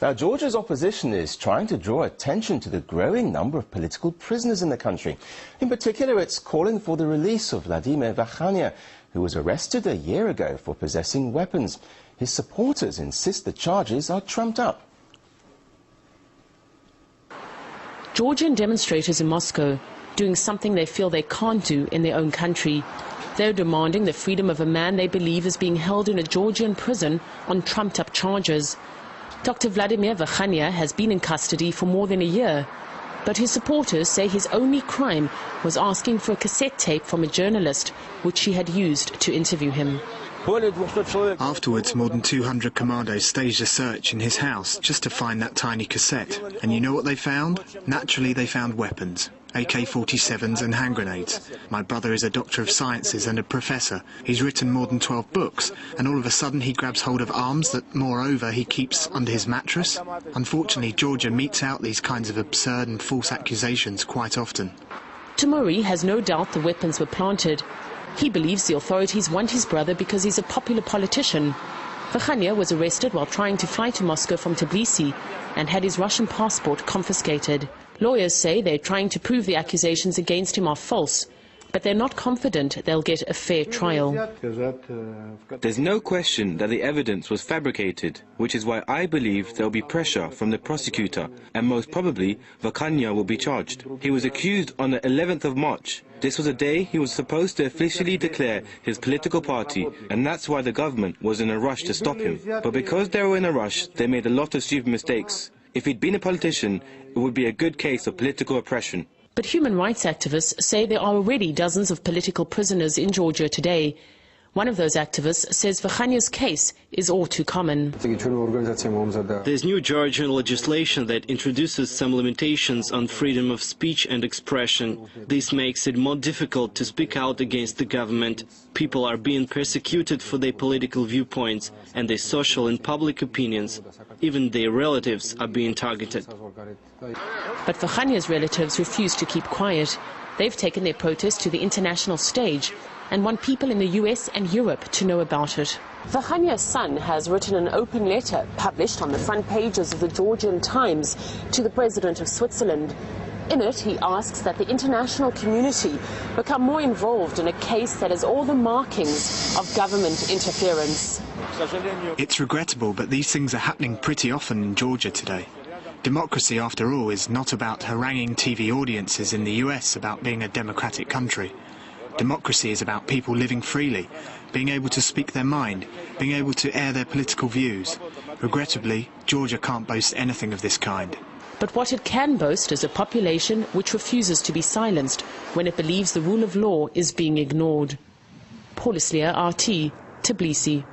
Now, Georgia's opposition is trying to draw attention to the growing number of political prisoners in the country. In particular, it's calling for the release of Vladimir Vakhania, who was arrested a year ago for possessing weapons. His supporters insist the charges are trumped up. Georgian demonstrators in Moscow doing something they feel they can't do in their own country. They're demanding the freedom of a man they believe is being held in a Georgian prison on trumped-up charges. Dr. Vladimir Vakhania has been in custody for more than a year, but his supporters say his only crime was asking for a cassette tape from a journalist, which she had used to interview him. Afterwards, more than 200 commandos staged a search in his house just to find that tiny cassette. And you know what they found? Naturally, they found weapons. AK-47s and hand grenades. My brother is a doctor of sciences and a professor. He's written more than 12 books, and all of a sudden he grabs hold of arms that, moreover, he keeps under his mattress. Unfortunately, Georgia meets out these kinds of absurd and false accusations quite often. Tamuri has no doubt the weapons were planted. He believes the authorities want his brother because he's a popular politician. Vakhania was arrested while trying to fly to Moscow from Tbilisi and had his Russian passport confiscated. Lawyers say they're trying to prove the accusations against him are false, but they're not confident they'll get a fair trial. There's no question that the evidence was fabricated, which is why I believe there'll be pressure from the prosecutor, and most probably Vakhania will be charged. He was accused on the 11th of March. This was a day he was supposed to officially declare his political party, and that's why the government was in a rush to stop him. But because they were in a rush, they made a lot of stupid mistakes. If he'd been a politician, it would be a good case of political oppression. But human rights activists say there are already dozens of political prisoners in Georgia today. One of those activists says Vakhania's case is all too common. There's new Georgian legislation that introduces some limitations on freedom of speech and expression. This makes it more difficult to speak out against the government. People are being persecuted for their political viewpoints and their social and public opinions. Even their relatives are being targeted. But Vakhania's relatives refuse to keep quiet. They've taken their protest to the international stage and want people in the US and Europe to know about it. Vakhania's son has written an open letter published on the front pages of the Georgian Times to the President of Switzerland. In it, he asks that the international community become more involved in a case that has all the markings of government interference. It's regrettable, but these things are happening pretty often in Georgia today. Democracy, after all, is not about haranguing TV audiences in the US about being a democratic country. Democracy is about people living freely, being able to speak their mind, being able to air their political views. Regrettably, Georgia can't boast anything of this kind. But what it can boast is a population which refuses to be silenced when it believes the rule of law is being ignored. Paul Islia, RT, Tbilisi.